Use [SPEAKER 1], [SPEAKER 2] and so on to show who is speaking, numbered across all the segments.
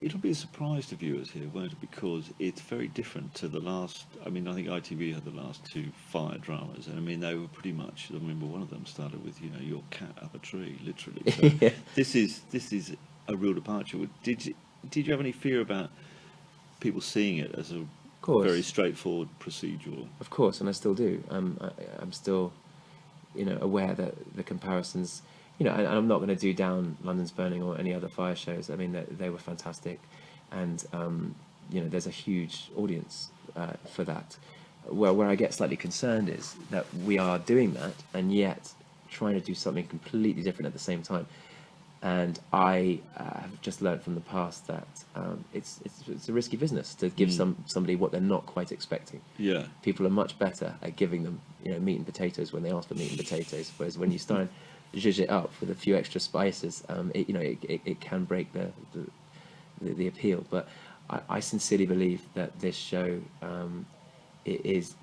[SPEAKER 1] It'll be a surprise to viewers here, won't it? Because it's very different to the last. I mean, I think ITV had the last two fire dramas, and I mean they were pretty much. I remember one of them started with your cat up a tree, literally. So
[SPEAKER 2] Yeah.
[SPEAKER 1] this is a real departure. Did you have any fear about people seeing it as a
[SPEAKER 2] Of course,
[SPEAKER 1] very straightforward procedural?
[SPEAKER 2] of course, and I still do. I'm still, aware that the comparisons, and I'm not going to do down London's Burning or any other fire shows. I mean, they were fantastic, and there's a huge audience for that. Where I get slightly concerned is that we are doing that and yet trying to do something completely different at the same time. And I have just learned from the past that it's a risky business to give somebody what they're not quite expecting.
[SPEAKER 1] Yeah.
[SPEAKER 2] People are much better at giving them meat and potatoes when they ask for meat and potatoes, whereas when you start and zhuzh it up with a few extra spices, it can break the appeal. But I sincerely believe that this show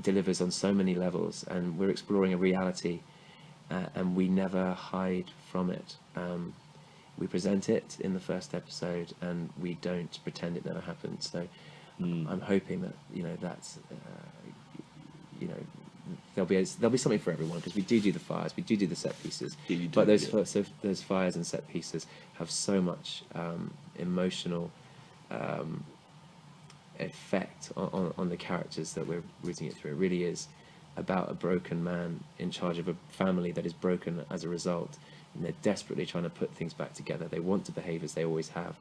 [SPEAKER 2] delivers on so many levels, and we're exploring a reality, and we never hide from it. We present it in the first episode, and we don't pretend it never happened. So I'm hoping that that's there'll be something for everyone, because we do the fires, we do the set pieces,
[SPEAKER 1] Yeah, you do,
[SPEAKER 2] but
[SPEAKER 1] yeah.
[SPEAKER 2] those fires and set pieces have so much emotional effect on the characters that we're rooting it through. It really is about a broken man in charge of a family that is broken as a result, and they're desperately trying to put things back together. They want to behave as they always have,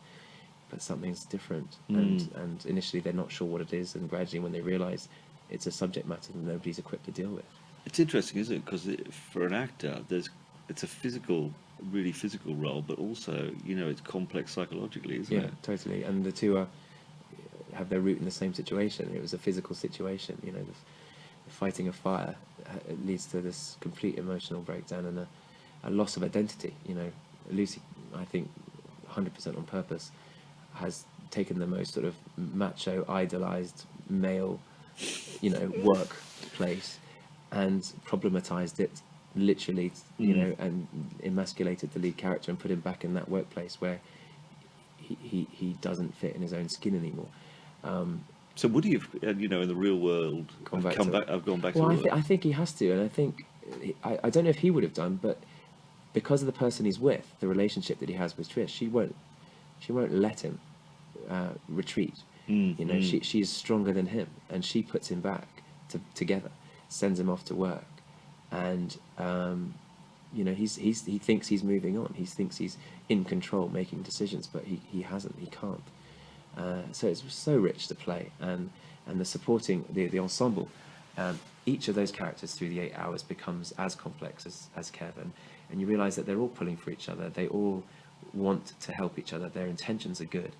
[SPEAKER 2] but something's different, and initially they're not sure what it is, and gradually when they realise it's a subject matter that nobody's equipped to deal with.
[SPEAKER 1] It's interesting, isn't it? Because for an actor, it's a really physical role, but also it's complex psychologically, isn't it?
[SPEAKER 2] Yeah, totally. And the two have their root in the same situation. It was a physical situation. The fighting a fire it leads to this complete emotional breakdown and a loss of identity. Lucy, I think, 100% on purpose, has taken the most sort of macho, idolized male, workplace, and problematized it literally, and emasculated the lead character and put him back in that workplace where he doesn't fit in his own skin anymore.
[SPEAKER 1] So would he have, in the real world, I've gone back
[SPEAKER 2] well,
[SPEAKER 1] to
[SPEAKER 2] I think he has to, and I think I don't know if he would have done, but because of the person he's with, the relationship that he has with Trish, she won't let him retreat. She's stronger than him, and she puts him back together, sends him off to work, and he thinks he's moving on. He thinks he's in control, making decisions, but he hasn't. He can't. So it's so rich to play, and the supporting the ensemble. Each of those characters through the 8 hours becomes as complex as Kevin, and you realise that they're all pulling for each other. They all want to help each other. Their intentions are good,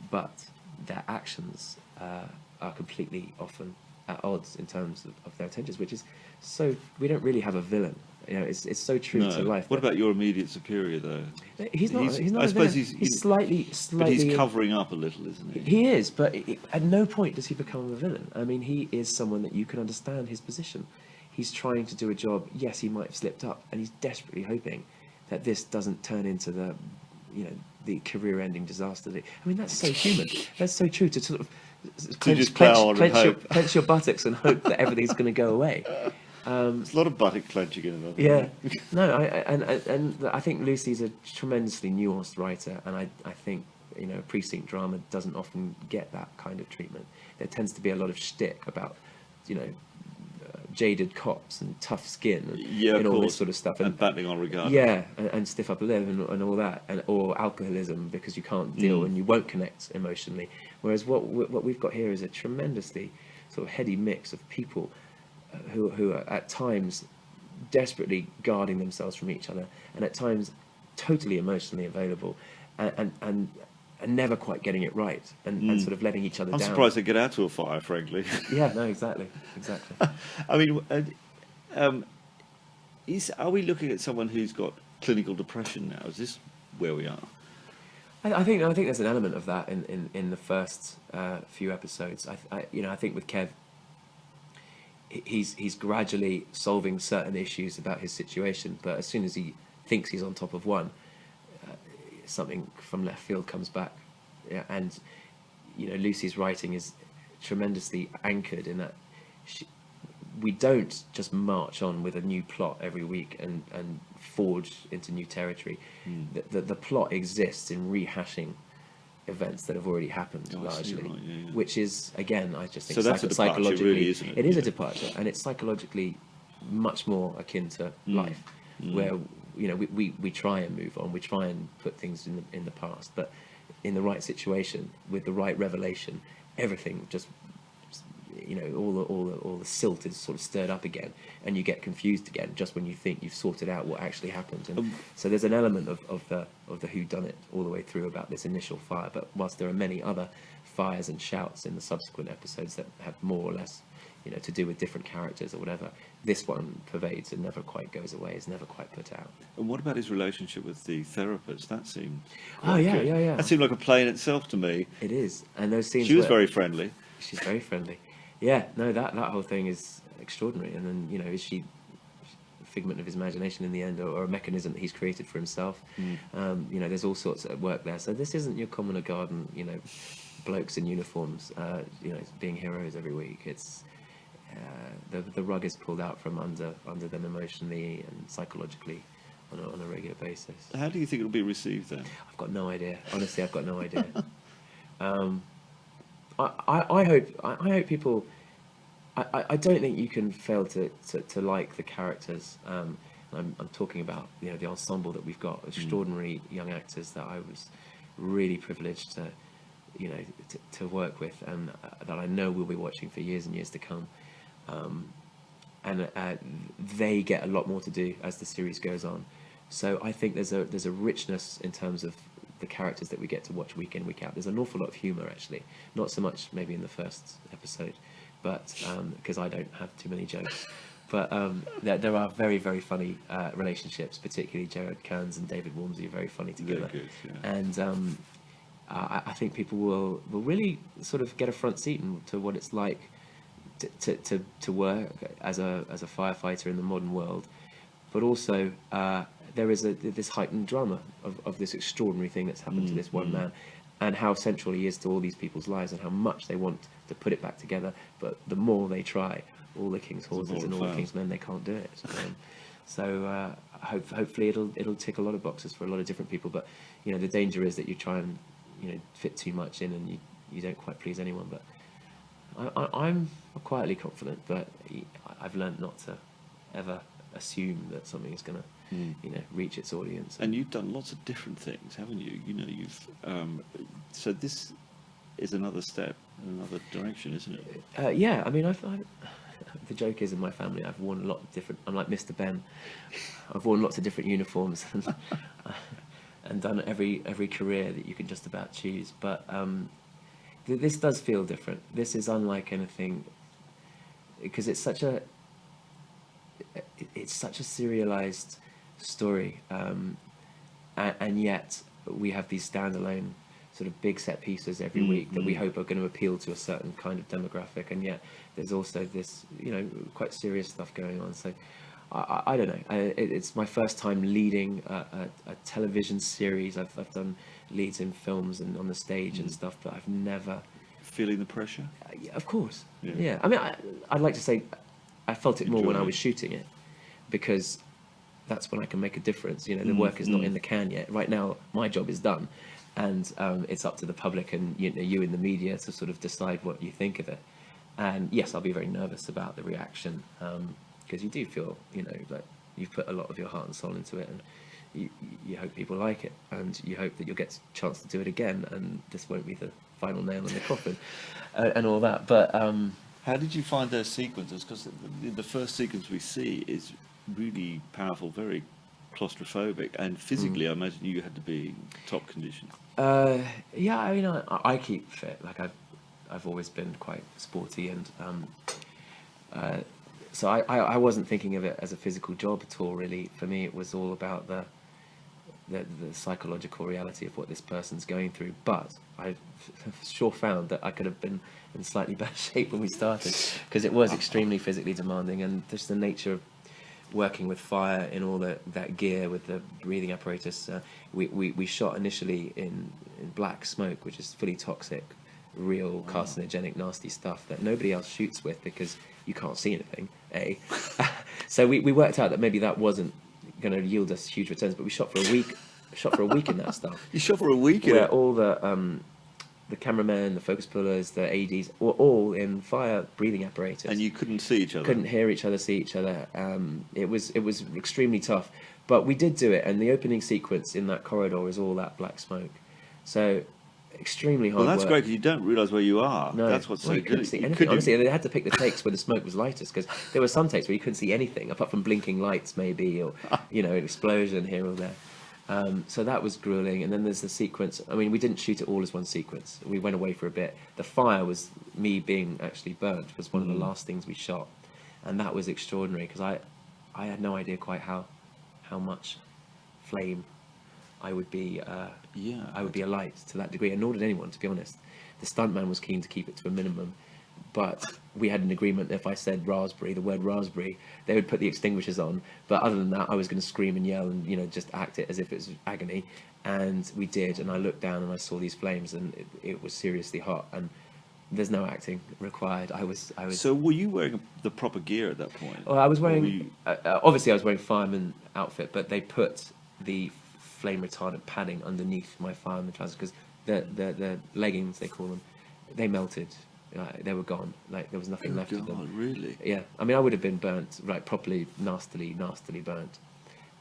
[SPEAKER 2] but their actions are completely often at odds in terms of their intentions, which is so. We don't really have a villain. It's so true to life.
[SPEAKER 1] What about your immediate superior, though?
[SPEAKER 2] He's not.
[SPEAKER 1] I
[SPEAKER 2] a
[SPEAKER 1] suppose
[SPEAKER 2] villain. He's slightly.
[SPEAKER 1] But he's covering up a little, isn't he?
[SPEAKER 2] He is, but at no point does he become a villain. I mean, he is someone that you can understand his position. He's trying to do a job. Yes, he might have slipped up, and he's desperately hoping that this doesn't turn into the career-ending disaster. I mean, that's so human. That's so true, to sort of clench your buttocks and hope that everything's going to go away.
[SPEAKER 1] There's a lot of buttock clenching in it.
[SPEAKER 2] Yeah, no, and I think Lucy's a tremendously nuanced writer, and I think precinct drama doesn't often get that kind of treatment. There tends to be a lot of shtick about jaded cops and tough skin and all this sort of stuff,
[SPEAKER 1] and battling on regard.
[SPEAKER 2] Yeah, and stiff upper lip and all that, or alcoholism because you can't deal and you won't connect emotionally. Whereas what we've got here is a tremendously sort of heady mix of people who are at times desperately guarding themselves from each other, and at times totally emotionally available, and never quite getting it right, and sort of letting each other down.
[SPEAKER 1] I'm surprised they get out to a fire, frankly.
[SPEAKER 2] Yeah, no, exactly.
[SPEAKER 1] I mean, are we looking at someone who's got clinical depression now? Is this where we are?
[SPEAKER 2] I think there's an element of that in the first few episodes. I think with Kev, he's gradually solving certain issues about his situation, but as soon as he thinks he's on top of one, something from left field comes back and you know, Lucy's writing is tremendously anchored in that we don't just march on with a new plot every week and forge into new territory. The plot exists in rehashing events that have already happened, largely,
[SPEAKER 1] right, yeah.
[SPEAKER 2] which is, again, I just think
[SPEAKER 1] So that's a departure,
[SPEAKER 2] psychologically,
[SPEAKER 1] really, isn't it?
[SPEAKER 2] it is
[SPEAKER 1] Yeah.
[SPEAKER 2] a departure, and it's psychologically much more akin to life, where you know we try and move on, we try and put things in the past, but in the right situation with the right revelation, everything just, you know, all the silt is sort of stirred up again, and you get confused again just when you think you've sorted out what actually happened. And so there's an element of the whodunit all the way through about this initial fire, but whilst there are many other fires and shouts in the subsequent episodes that have more or less, you know, to do with different characters or whatever, this one pervades and never quite goes away, is never quite put out.
[SPEAKER 1] And what about his relationship with the therapist? That seemed
[SPEAKER 2] Oh yeah,
[SPEAKER 1] good.
[SPEAKER 2] yeah.
[SPEAKER 1] That seemed like a play in itself to me.
[SPEAKER 2] It is, and those scenes.
[SPEAKER 1] She was
[SPEAKER 2] where
[SPEAKER 1] very friendly.
[SPEAKER 2] She's very friendly. Yeah, no, that whole thing is extraordinary. And then, you know, is she a figment of his imagination in the end, or a mechanism that he's created for himself? You know, there's all sorts of work there. So this isn't your common or garden, you know, blokes in uniforms, you know, being heroes every week. It's the rug is pulled out from under them emotionally and psychologically on a regular basis.
[SPEAKER 1] How do you think it'll be received then?
[SPEAKER 2] I've got no idea. Honestly, I've got no idea. I hope people. I don't think you can fail to like the characters. I'm talking about, you know, the ensemble that we've got, extraordinary young actors that I was really privileged to, you know, to work with, and that I know we'll be watching for years and years to come. And they get a lot more to do as the series goes on. So I think there's a richness in terms of the characters that we get to watch week in, week out. There's an awful lot of humour, actually. Not so much maybe in the first episode, but because I don't have too many jokes. But there are very, very funny relationships, particularly Jared Kearns and David Walmsley are very funny together.
[SPEAKER 1] Very good, yeah.
[SPEAKER 2] And I think people will really sort of get a front seat to what it's like to work as a firefighter in the modern world, but also there is this heightened drama of this extraordinary thing that's happened to this one man, and how central he is to all these people's lives, and how much they want to put it back together, but the more they try, all the king's horses and all the king's men, they can't do it. So hopefully it'll tick a lot of boxes for a lot of different people, but you know, the danger is that you try and, you know, fit too much in and you don't quite please anyone. But I'm quietly confident, but I've learned not to ever assume that something is going to, you know, reach its audience.
[SPEAKER 1] And you've done lots of different things, haven't you? You know, you've so this is another step, another direction, isn't it?
[SPEAKER 2] Yeah, I mean, the joke is, in my family, I've worn a lot of different. I'm like Mr. Ben. I've worn lots of different uniforms and done every career that you can just about choose. But this does feel different. This is unlike anything, because it's such a serialized story, and yet we have these standalone sort of big set pieces every week that we hope are going to appeal to a certain kind of demographic, and yet there's also this, you know, quite serious stuff going on. So I don't know, it's my first time leading a television series. I've done leads in films and on the stage and stuff, but I've never...
[SPEAKER 1] Feeling the pressure?
[SPEAKER 2] Yeah, of course. Yeah. I mean, I'd like to say I felt it more when I was shooting it, because that's when I can make a difference. You know, the work is not in the can yet. Right now, my job is done, and it's up to the public and, you know, you in the media to sort of decide what you think of it. And yes, I'll be very nervous about the reaction, because you do feel, you know, like you've put a lot of your heart and soul into it, and you hope people like it, and you hope that you'll get a chance to do it again, and this won't be the final nail in the coffin, and all that. But
[SPEAKER 1] how did you find those sequences? Because the first sequence we see is really powerful, very claustrophobic, and physically I imagine you had to be top condition.
[SPEAKER 2] Yeah, I mean, I keep fit. Like I've always been quite sporty, and so I wasn't thinking of it as a physical job at all, really. For me, it was all about the psychological reality of what this person's going through. But I sure found that I could have been in slightly better shape when we started, because it was extremely physically demanding, and just the nature of working with fire in all that gear with the breathing apparatus. We shot initially in black smoke, which is fully toxic, real carcinogenic, nasty stuff that nobody else shoots with because you can't see anything. So we worked out that maybe that wasn't going to yield us huge returns, but we shot for a week. In that stuff.
[SPEAKER 1] You shot for a week in
[SPEAKER 2] where
[SPEAKER 1] it?
[SPEAKER 2] all the cameramen, the focus pullers, the ADs were all in fire breathing apparatus.
[SPEAKER 1] And you couldn't see each other?
[SPEAKER 2] Couldn't hear each other, see each other. It was extremely tough. But we did do it, and the opening sequence in that corridor is all that black smoke. So extremely hard
[SPEAKER 1] Well, that's
[SPEAKER 2] work.
[SPEAKER 1] great, because you don't realise where you are.
[SPEAKER 2] No,
[SPEAKER 1] That's what's
[SPEAKER 2] well,
[SPEAKER 1] so
[SPEAKER 2] you couldn't
[SPEAKER 1] good.
[SPEAKER 2] see
[SPEAKER 1] You
[SPEAKER 2] anything.
[SPEAKER 1] couldn't-
[SPEAKER 2] Honestly, they had to pick the takes where the smoke was lightest, because there were some takes where you couldn't see anything apart from blinking lights, maybe, or an explosion here or there. So that was grueling. And then there's the sequence. I mean, we didn't shoot it all as one sequence. We went away for a bit. The fire was me being actually burnt. Was one of the last things we shot, and that was extraordinary because I had no idea quite how much flame I would be. I would be alight to that degree, and nor did anyone, to be honest. The stuntman was keen to keep it to a minimum, but we had an agreement that if I said raspberry, the word raspberry, they would put the extinguishers on. But other than that, I was going to scream and yell and just act it as if it was agony. And we did, and I looked down and I saw these flames, and it was seriously hot. And there's no acting required. I was.
[SPEAKER 1] So were you wearing the proper gear at that point?
[SPEAKER 2] Well, I was
[SPEAKER 1] Or were
[SPEAKER 2] wearing.
[SPEAKER 1] you-
[SPEAKER 2] Obviously, I was wearing fireman outfit, but they put the flame retardant padding underneath my fireman trousers because the leggings, they call them, they melted. They were gone. Like there was nothing left of them.
[SPEAKER 1] God, really?
[SPEAKER 2] Yeah, I mean, I would have been burnt, like properly, nastily burnt.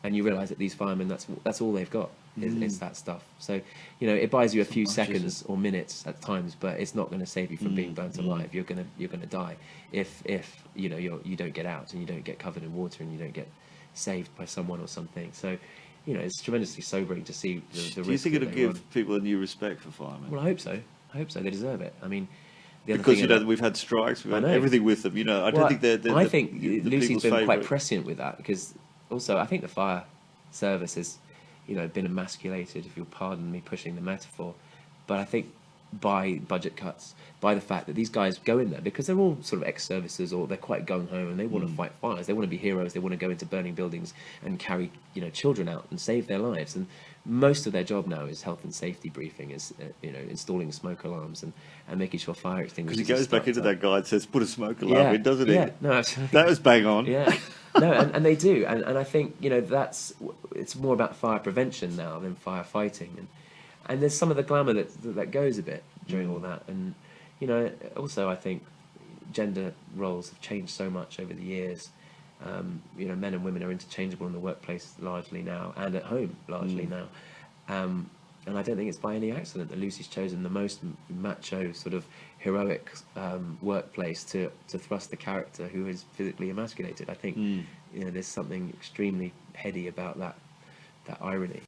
[SPEAKER 2] And you realise that these firemen, that's all they've got is that stuff. So, it buys you a few
[SPEAKER 1] much, is
[SPEAKER 2] seconds or minutes at times, but it's not going to save you from being burnt alive. You're gonna die if you don't get out and you don't get covered in water and you don't get saved by someone or something. So, it's tremendously sobering to see the risk.
[SPEAKER 1] Do you think it'll
[SPEAKER 2] that they
[SPEAKER 1] give
[SPEAKER 2] run.
[SPEAKER 1] people a new respect for firemen?
[SPEAKER 2] Well, I hope so. They deserve it. I mean, the other
[SPEAKER 1] Because
[SPEAKER 2] thing
[SPEAKER 1] we've had strikes, we've
[SPEAKER 2] I
[SPEAKER 1] had
[SPEAKER 2] know.
[SPEAKER 1] everything with them. I don't think they're.
[SPEAKER 2] I think Lucy's
[SPEAKER 1] people's
[SPEAKER 2] been quite
[SPEAKER 1] favourite.
[SPEAKER 2] prescient with that because also I think the fire service has, been emasculated, if you'll pardon me pushing the metaphor, but I think by budget cuts, by the fact that these guys go in there because they're all sort of ex-services or they're quite gung-ho and they want to fight fires, they want to be heroes, they want to go into burning buildings and carry children out and save their lives, and most of their job now is health and safety briefing, is installing smoke alarms and making sure fire extinguishers.
[SPEAKER 1] Because he goes back into that guy and says, "Put a smoke alarm
[SPEAKER 2] Yeah,
[SPEAKER 1] in," doesn't he?
[SPEAKER 2] yeah, no, absolutely.
[SPEAKER 1] That was bang on.
[SPEAKER 2] Yeah, no, and they do, and I think it's more about fire prevention now than firefighting, and there's some of the glamour that goes a bit during all that, and also I think gender roles have changed so much over the years. Men and women are interchangeable in the workplace largely now, and at home largely now. And I don't think it's by any accident that Lucy's chosen the most macho, sort of heroic workplace to thrust the character who is physically emasculated. I think there's something extremely heady about that irony.